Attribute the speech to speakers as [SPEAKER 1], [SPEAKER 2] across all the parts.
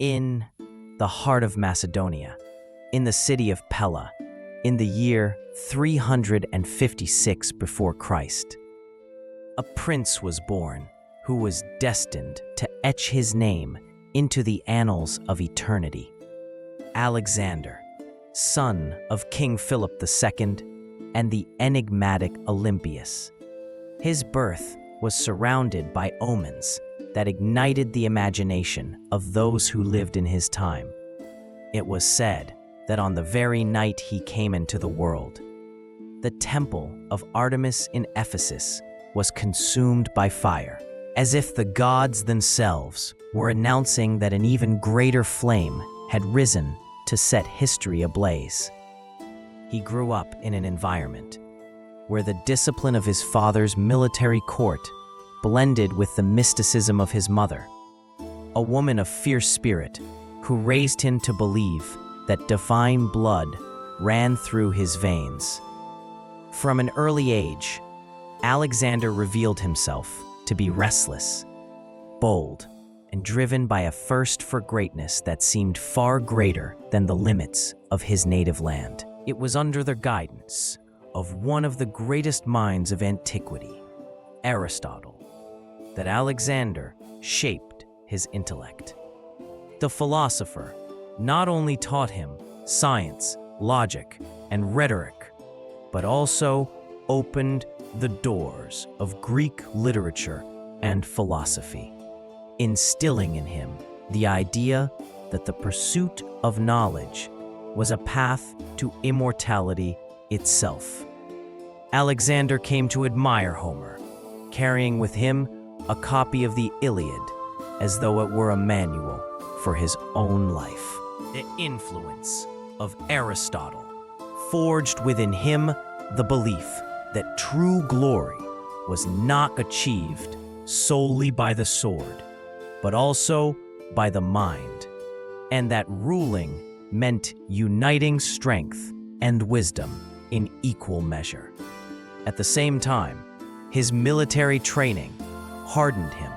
[SPEAKER 1] in the heart of Macedonia, in the city of Pella, in the year 356 before Christ. A prince was born who was destined to etch his name into the annals of eternity. Alexander, son of King Philip II and the enigmatic Olympias. His birth was surrounded by omens that ignited the imagination of those who lived in his time. It was said that on the very night he came into the world, the temple of Artemis in Ephesus was consumed by fire, as if the gods themselves were announcing that an even greater flame had risen to set history ablaze. He grew up in an environment where the discipline of his father's military court blended with the mysticism of his mother, a woman of fierce spirit who raised him to believe that divine blood ran through his veins. From an early age, Alexander revealed himself to be restless, bold, and driven by a thirst for greatness that seemed far greater than the limits of his native land. It was under the guidance of one of the greatest minds of antiquity, Aristotle, that Alexander shaped his intellect. The philosopher not only taught him science, logic, and rhetoric, but also opened the doors of Greek literature and philosophy, instilling in him the idea that the pursuit of knowledge was a path to immortality itself. Alexander came to admire Homer, carrying with him a copy of the Iliad as though it were a manual for his own life. The influence of Aristotle forged within him the belief that true glory was not achieved solely by the sword, but also by the mind, and that ruling meant uniting strength and wisdom in equal measure. At the same time, his military training hardened him,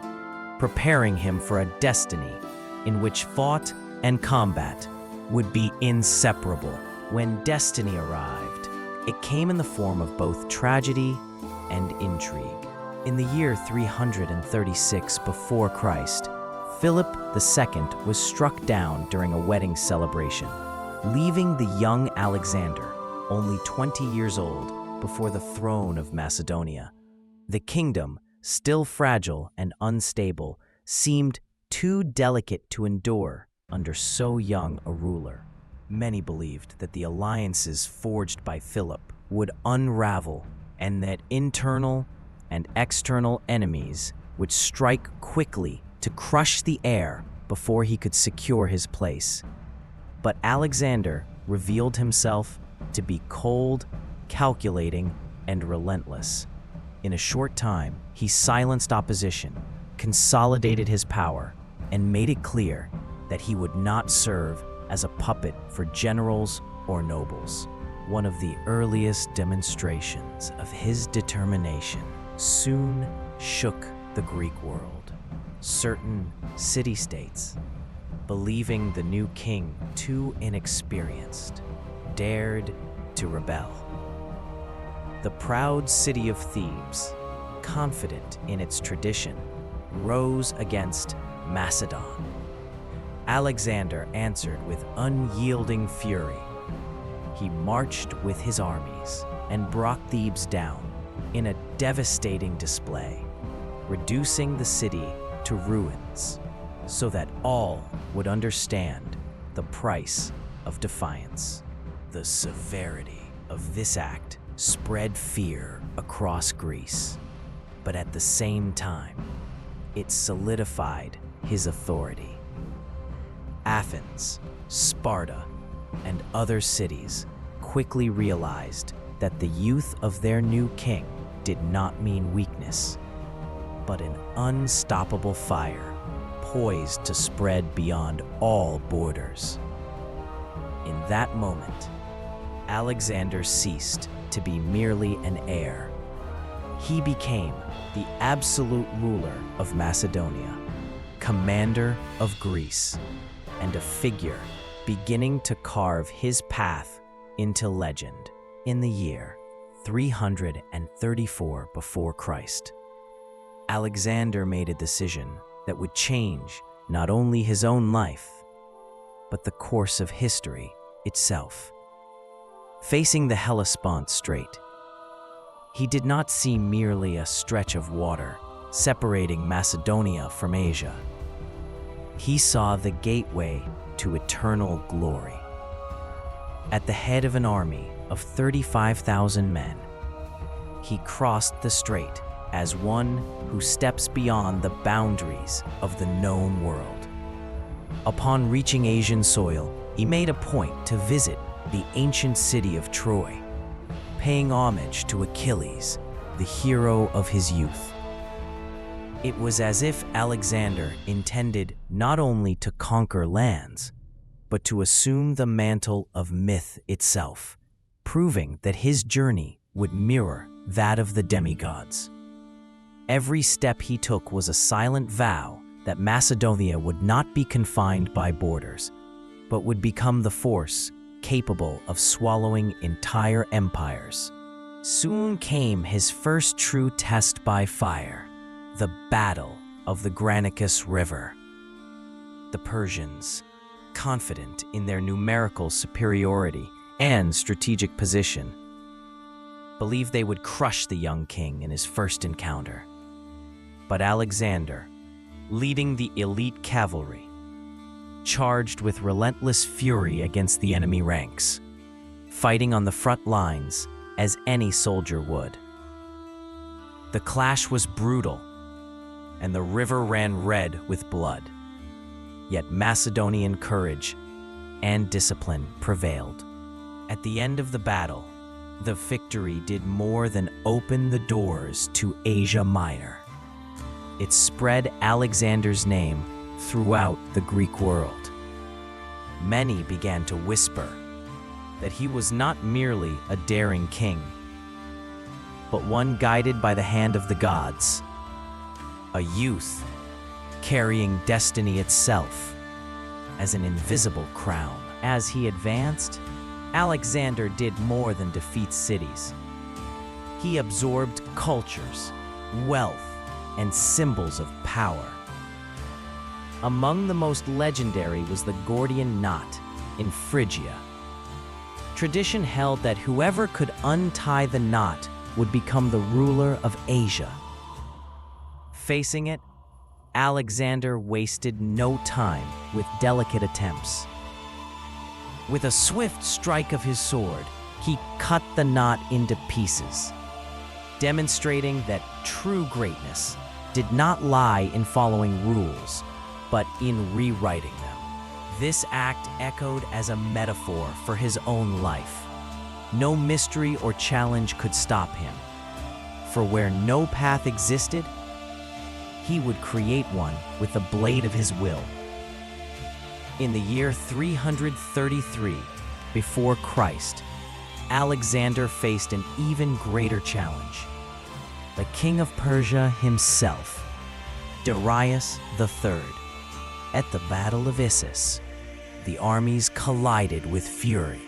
[SPEAKER 1] preparing him for a destiny in which thought and combat would be inseparable. When destiny arrived, it came in the form of both tragedy and intrigue. In the year 336 before Christ, Philip II was struck down during a wedding celebration, leaving the young Alexander only 20 years old before the throne of Macedonia. The kingdom, still fragile and unstable, seemed too delicate to endure under so young a ruler. Many believed that the alliances forged by Philip would unravel and that internal and external enemies would strike quickly to crush the heir before he could secure his place. But Alexander revealed himself to be cold, calculating, and relentless. In a short time, he silenced opposition, consolidated his power, and made it clear that he would not serve as a puppet for generals or nobles. One of the earliest demonstrations of his determination soon shook the Greek world. Certain city-states, believing the new king too inexperienced, dared to rebel. The proud city of Thebes, confident in its tradition, rose against Macedon. Alexander answered with unyielding fury. He marched with his armies and brought Thebes down in a devastating display, reducing the city to ruins so that all would understand the price of defiance. The severity of this act spread fear across Greece, but at the same time, it solidified his authority. Athens, Sparta, and other cities quickly realized that the youth of their new king did not mean weakness, but an unstoppable fire poised to spread beyond all borders. In that moment, Alexander ceased to be merely an heir. He became the absolute ruler of Macedonia, commander of Greece, and a figure beginning to carve his path into legend. In the year 334 before Christ, Alexander made a decision that would change not only his own life, but the course of history itself. Facing the Hellespont Strait, he did not see merely a stretch of water separating Macedonia from Asia. He saw the gateway to eternal glory. At the head of an army of 35,000 men, he crossed the strait as one who steps beyond the boundaries of the known world. Upon reaching Asian soil, he made a point to visit the ancient city of Troy, paying homage to Achilles, the hero of his youth. It was as if Alexander intended not only to conquer lands, but to assume the mantle of myth itself, proving that his journey would mirror that of the demigods. Every step he took was a silent vow that Macedonia would not be confined by borders, but would become the force capable of swallowing entire empires. Soon came his first true test by fire, the Battle of the Granicus River. The Persians, confident in their numerical superiority and strategic position, believed they would crush the young king in his first encounter. But Alexander, leading the elite cavalry, charged with relentless fury against the enemy ranks, fighting on the front lines as any soldier would. The clash was brutal, and the river ran red with blood. Yet Macedonian courage and discipline prevailed. At the end of the battle, the victory did more than open the doors to Asia Minor. It spread Alexander's name throughout the Greek world. Many began to whisper that he was not merely a daring king, but one guided by the hand of the gods, a youth carrying destiny itself as an invisible crown. As he advanced, Alexander did more than defeat cities. He absorbed cultures, wealth, and symbols of power. Among the most legendary was the Gordian knot in Phrygia. Tradition held that whoever could untie the knot would become the ruler of Asia. Facing it, Alexander wasted no time with delicate attempts. With a swift strike of his sword, he cut the knot into pieces, demonstrating that true greatness did not lie in following rules, but in rewriting them. This act echoed as a metaphor for his own life. No mystery or challenge could stop him, for where no path existed, he would create one with the blade of his will. In the year 333 before Christ, Alexander faced an even greater challenge. The king of Persia himself, Darius III. At the Battle of Issus, the armies collided with fury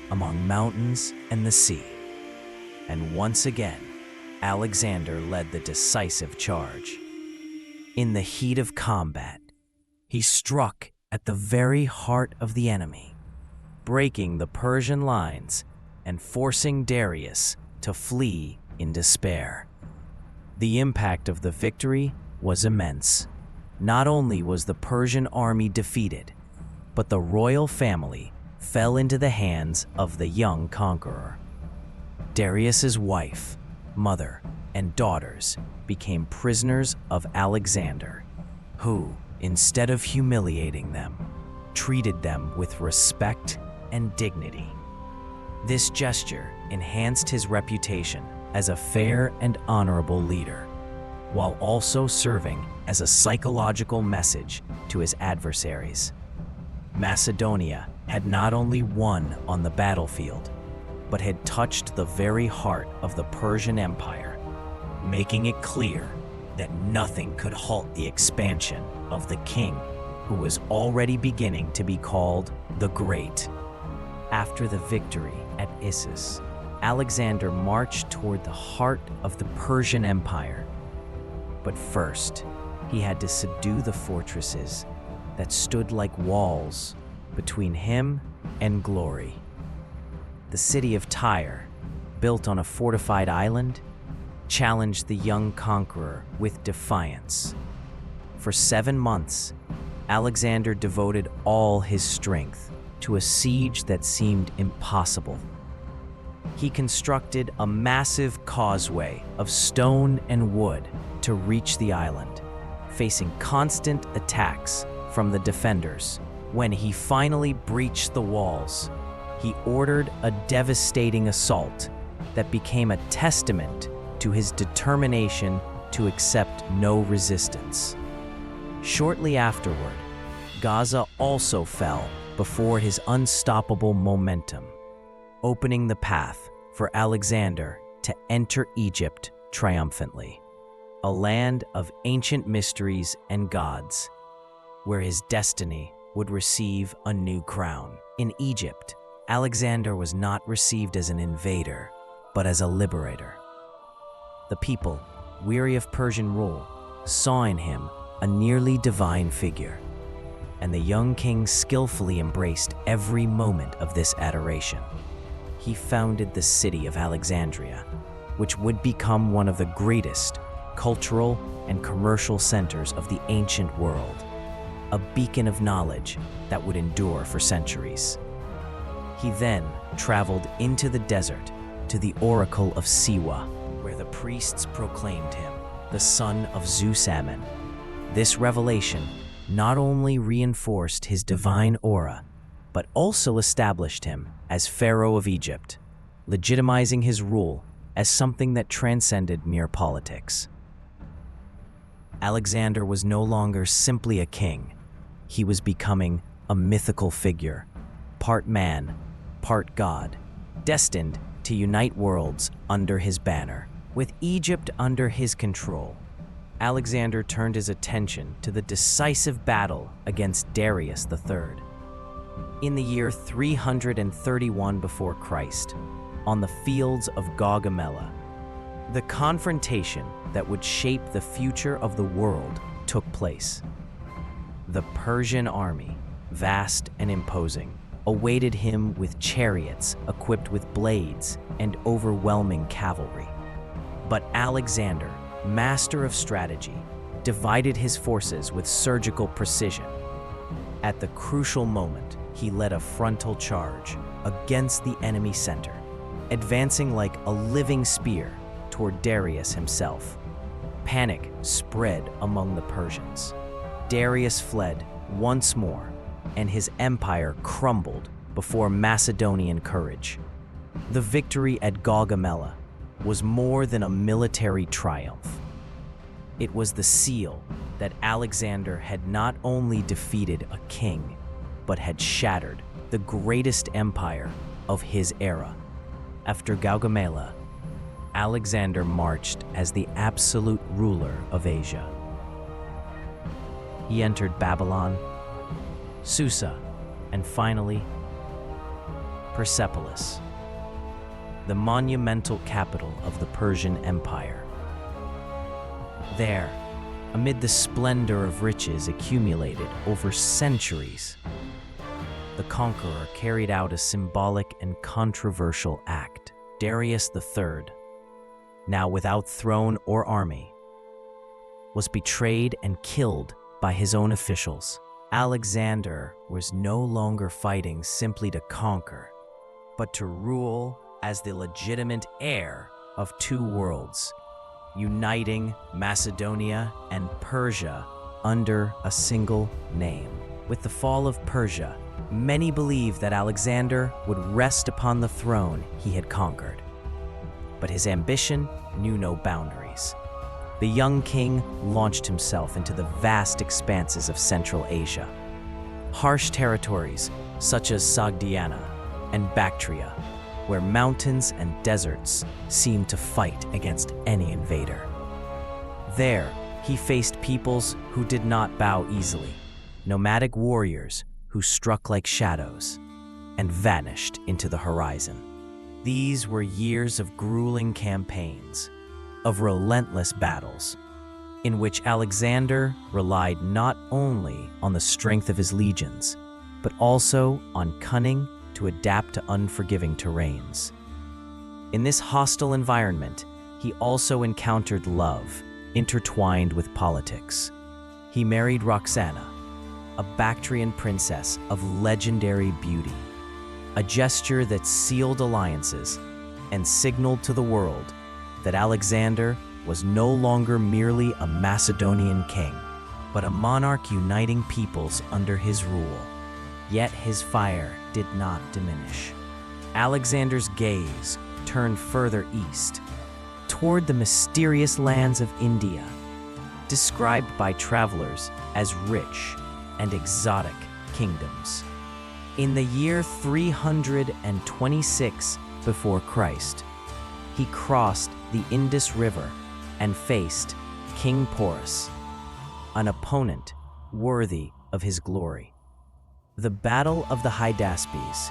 [SPEAKER 1] among mountains and the sea. And once again, Alexander led the decisive charge. In the heat of combat, he struck at the very heart of the enemy, breaking the Persian lines and forcing Darius to flee in despair. The impact of the victory was immense. Not only was the Persian army defeated, but the royal family fell into the hands of the young conqueror. Darius's wife, mother, and daughters became prisoners of Alexander, who, instead of humiliating them, treated them with respect and dignity. This gesture enhanced his reputation as a fair and honorable leader, while also serving as a psychological message to his adversaries. Macedonia had not only won on the battlefield, but had touched the very heart of the Persian Empire, making it clear that nothing could halt the expansion of the king who was already beginning to be called the Great. After the victory at Issus, Alexander marched toward the heart of the Persian Empire. But first, he had to subdue the fortresses that stood like walls between him and glory. The city of Tyre, built on a fortified island, challenged the young conqueror with defiance. For 7 months, Alexander devoted all his strength to a siege that seemed impossible. He constructed a massive causeway of stone and wood to reach the island, facing constant attacks from the defenders. When he finally breached the walls, he ordered a devastating assault that became a testament to his determination to accept no resistance. Shortly afterward, Gaza also fell before his unstoppable momentum, opening the path for Alexander to enter Egypt triumphantly, a land of ancient mysteries and gods, where his destiny would receive a new crown. In Egypt, Alexander was not received as an invader, but as a liberator. The people, weary of Persian rule, saw in him a nearly divine figure, and the young king skillfully embraced every moment of this adoration. He founded the city of Alexandria, which would become one of the greatest cultural and commercial centers of the ancient world, a beacon of knowledge that would endure for centuries. He then traveled into the desert to the Oracle of Siwa, where the priests proclaimed him the son of Zeus Ammon. This revelation not only reinforced his divine aura, but also established him as Pharaoh of Egypt, legitimizing his rule as something that transcended mere politics. Alexander was no longer simply a king. He was becoming a mythical figure, part man, part god, destined to unite worlds under his banner. With Egypt under his control, Alexander turned his attention to the decisive battle against Darius III. In the year 331 before Christ, on the fields of Gaugamela, the confrontation that would shape the future of the world took place. The Persian army, vast and imposing, awaited him with chariots equipped with blades and overwhelming cavalry. But Alexander, master of strategy, divided his forces with surgical precision. At the crucial moment, he led a frontal charge against the enemy center, advancing like a living spear toward Darius himself. Panic spread among the Persians. Darius fled once more, and his empire crumbled before Macedonian courage. The victory at Gaugamela was more than a military triumph. It was the seal that Alexander had not only defeated a king, but had shattered the greatest empire of his era. After Gaugamela, Alexander marched as the absolute ruler of Asia. He entered Babylon, Susa, and finally, Persepolis, the monumental capital of the Persian Empire. There, amid the splendor of riches accumulated over centuries, the conqueror carried out a symbolic and controversial act. Darius III, now without throne or army, was betrayed and killed by his own officials. Alexander was no longer fighting simply to conquer, but to rule as the legitimate heir of two worlds, uniting Macedonia and Persia under a single name. With the fall of Persia, many believed that Alexander would rest upon the throne he had conquered. But his ambition knew no boundaries. The young king launched himself into the vast expanses of Central Asia. Harsh territories such as Sogdiana and Bactria, where mountains and deserts seemed to fight against any invader. There, he faced peoples who did not bow easily, nomadic warriors who struck like shadows and vanished into the horizon. These were years of grueling campaigns, of relentless battles, in which Alexander relied not only on the strength of his legions, but also on cunning to adapt to unforgiving terrains. In this hostile environment, he also encountered love, intertwined with politics. He married Roxana, a Bactrian princess of legendary beauty, a gesture that sealed alliances and signaled to the world that Alexander was no longer merely a Macedonian king, but a monarch uniting peoples under his rule. Yet his fire did not diminish. Alexander's gaze turned further east, toward the mysterious lands of India, described by travelers as rich and exotic kingdoms. In the year 326 before Christ, he crossed the Indus River and faced King Porus, an opponent worthy of his glory. The Battle of the Hydaspes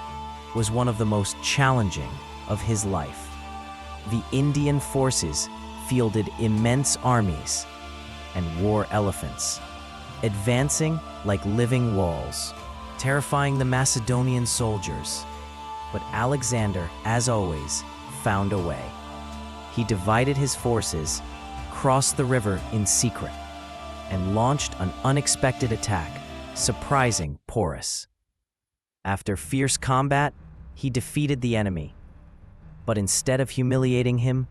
[SPEAKER 1] was one of the most challenging of his life. The Indian forces fielded immense armies and war elephants, advancing like living walls, terrifying the Macedonian soldiers. But Alexander, as always, found a way. He divided his forces, crossed the river in secret, and launched an unexpected attack, surprising Porus. After fierce combat, he defeated the enemy. But instead of humiliating him,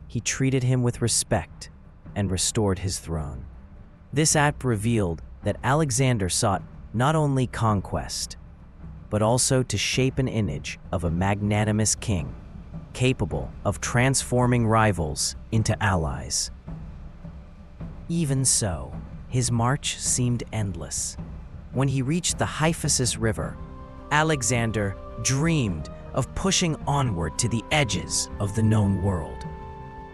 [SPEAKER 1] he treated him with respect and restored his throne. This act revealed that Alexander sought not only conquest, but also to shape an image of a magnanimous king, capable of transforming rivals into allies. Even so, his march seemed endless. When he reached the Hephaestion River, Alexander dreamed of pushing onward to the edges of the known world.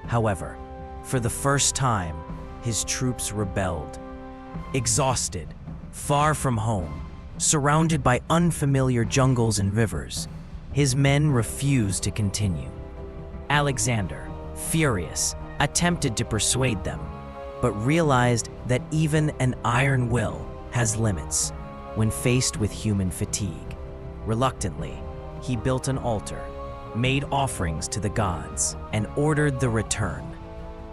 [SPEAKER 1] However, for the first time, his troops rebelled. Exhausted, far from home, surrounded by unfamiliar jungles and rivers, his men refused to continue. Alexander, furious, attempted to persuade them, but realized that even an iron will has limits when faced with human fatigue. Reluctantly, he built an altar, made offerings to the gods, and ordered the return.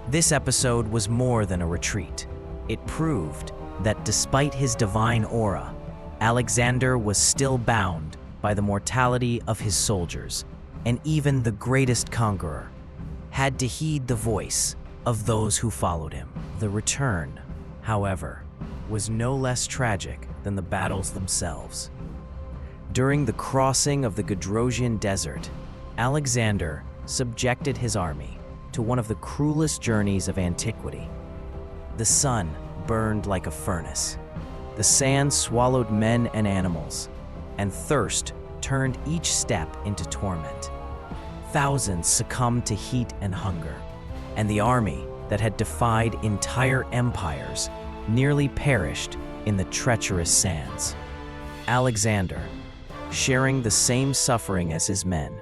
[SPEAKER 1] This episode was more than a retreat. It proved that despite his divine aura, Alexander was still bound by the mortality of his soldiers, and even the greatest conqueror had to heed the voice of those who followed him. The return, however, was no less tragic than the battles themselves. During the crossing of the Gedrosian Desert, Alexander subjected his army to one of the cruelest journeys of antiquity. The sun burned like a furnace. The sand swallowed men and animals, and thirst turned each step into torment. Thousands succumbed to heat and hunger, and the army that had defied entire empires nearly perished in the treacherous sands. Alexander, sharing the same suffering as his men,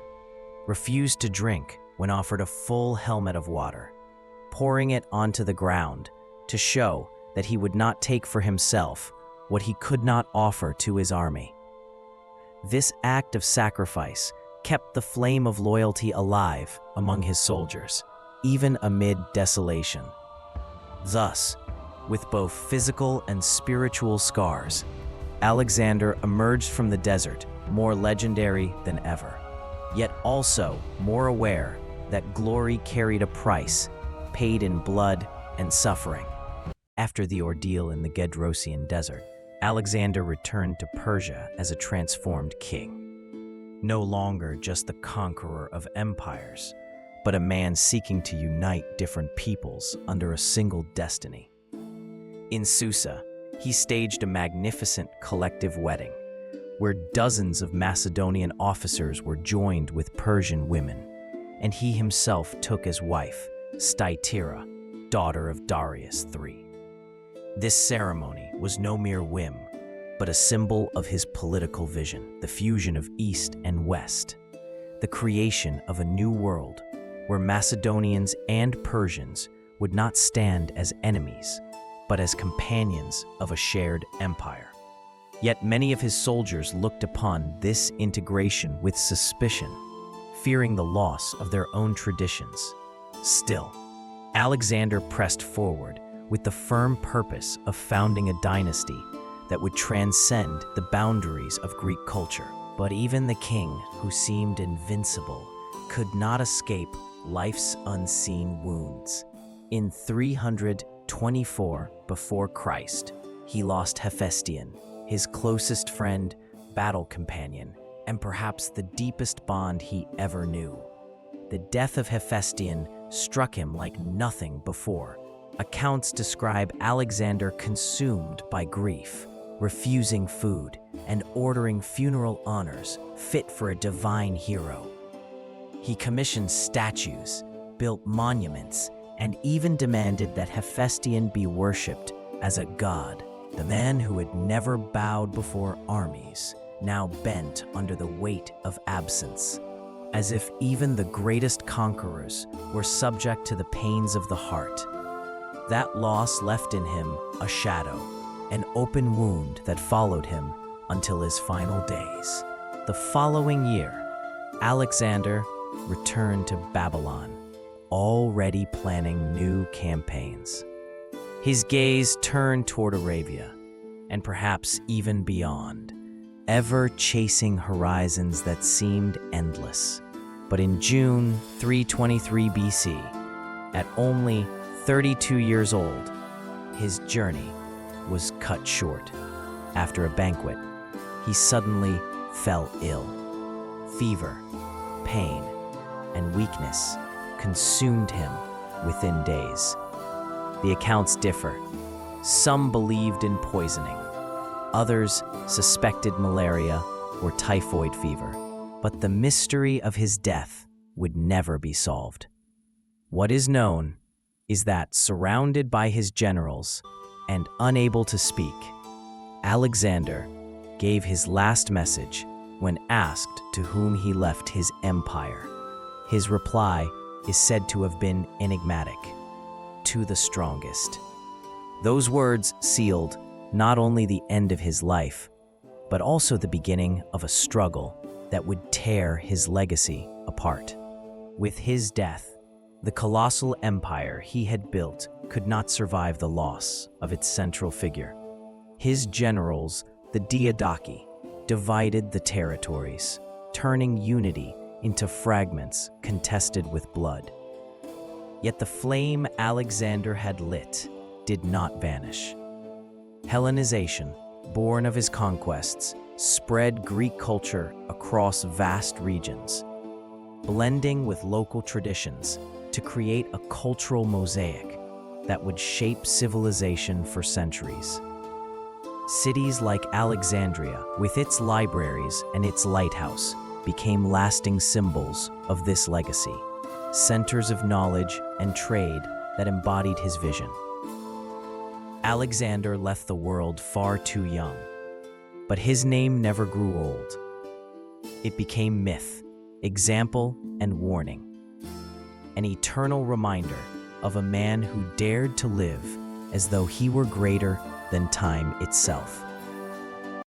[SPEAKER 1] refused to drink when offered a full helmet of water, pouring it onto the ground to show that he would not take for himself what he could not offer to his army. This act of sacrifice kept the flame of loyalty alive among his soldiers, even amid desolation. Thus, with both physical and spiritual scars, Alexander emerged from the desert more legendary than ever, yet also more aware that glory carried a price paid in blood and suffering. After the ordeal in the Gedrosian Desert, Alexander returned to Persia as a transformed king, no longer just the conqueror of empires, but a man seeking to unite different peoples under a single destiny. In Susa, he staged a magnificent collective wedding, where dozens of Macedonian officers were joined with Persian women, and he himself took as wife Stytira, daughter of Darius III. This ceremony was no mere whim, but a symbol of his political vision, the fusion of East and West, the creation of a new world where Macedonians and Persians would not stand as enemies, but as companions of a shared empire. Yet many of his soldiers looked upon this integration with suspicion, fearing the loss of their own traditions. Still, Alexander pressed forward with the firm purpose of founding a dynasty that would transcend the boundaries of Greek culture. But even the king, who seemed invincible, could not escape life's unseen wounds. In 324 before Christ, he lost Hephaestion, his closest friend, battle companion, and perhaps the deepest bond he ever knew. The death of Hephaestion struck him like nothing before. Accounts describe Alexander consumed by grief, refusing food, and ordering funeral honors fit for a divine hero. He commissioned statues, built monuments, and even demanded that Hephaestion be worshipped as a god. The man who had never bowed before armies now bent under the weight of absence, as if even the greatest conquerors were subject to the pains of the heart. That loss left in him a shadow, an open wound that followed him until his final days. The following year, Alexander returned to Babylon, already planning new campaigns. His gaze turned toward Arabia, and perhaps even beyond, ever chasing horizons that seemed endless. But in June 323 BC, at only 32 years old, his journey was cut short. After a banquet, he suddenly fell ill. Fever, pain, and weakness consumed him within days. The accounts differ. Some believed in poisoning. Others suspected malaria or typhoid fever. But the mystery of his death would never be solved. What is known is that, surrounded by his generals and unable to speak, Alexander gave his last message when asked to whom he left his empire. His reply is said to have been enigmatic: "To the strongest." Those words sealed not only the end of his life, but also the beginning of a struggle that would tear his legacy apart. With his death, the colossal empire he had built could not survive the loss of its central figure. His generals, the Diadochi, divided the territories, turning unity into fragments contested with blood. Yet the flame Alexander had lit did not vanish. Hellenization, born of his conquests, spread Greek culture across vast regions, blending with local traditions to create a cultural mosaic that would shape civilization for centuries. Cities like Alexandria, with its libraries and its lighthouse, became lasting symbols of this legacy, centers of knowledge and trade that embodied his vision. Alexander left the world far too young, but his name never grew old. It became myth, example, and warning, an eternal reminder of a man who dared to live as though he were greater than time itself.